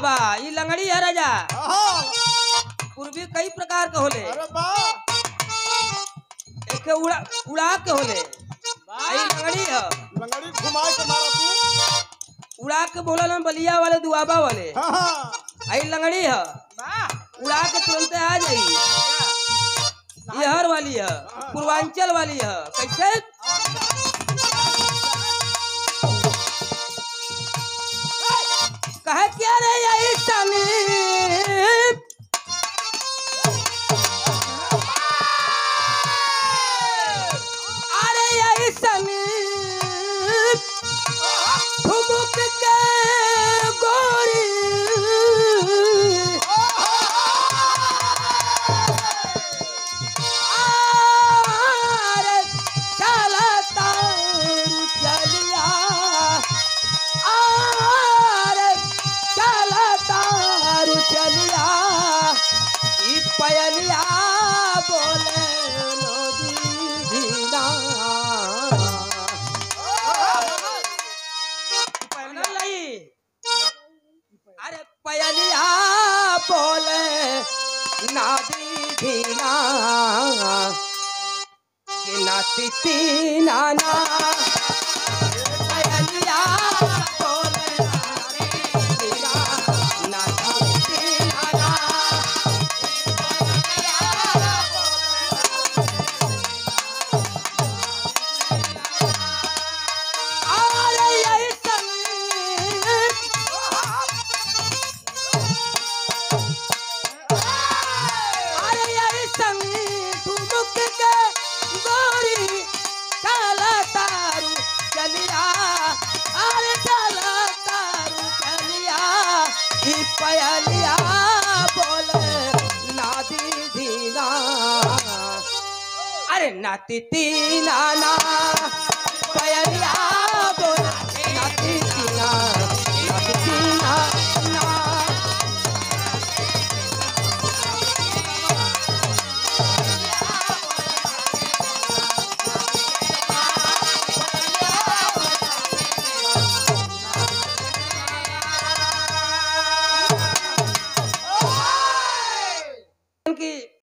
बाबा ये लंगड़ी है राजा हाँ पूर्वी कई प्रकार के होले अरे वाह एक उड़ा उड़ा के होले आई लंगड़ी है लंगड़ी घुमा के मारा तू उड़ा के बोला ना बलिया वाले दुआबा वाले हाँ हाँ आई लंगड़ी है उड़ा के तुरंत आ जाई यहर वाली है पूर्वांचल वाली है कैसे कहे क्या रे यही समीप अरे यही समीप ठुमुक के गोरी अरे चलता चलिया अरे चलता चलिया ई पयलिया बोले दीना अरे पयलिया बोले नादी धीना कि नाती तीना ना पयलिया बोले नादी धीना नाती तीना ना अरे यही संगीत अरे यही संगीत ठुमुक के गोरी चला तारू चलिया अरे चला तारू चलिया ई पयलिया बोले नादी दीना अरे नाती तीना ना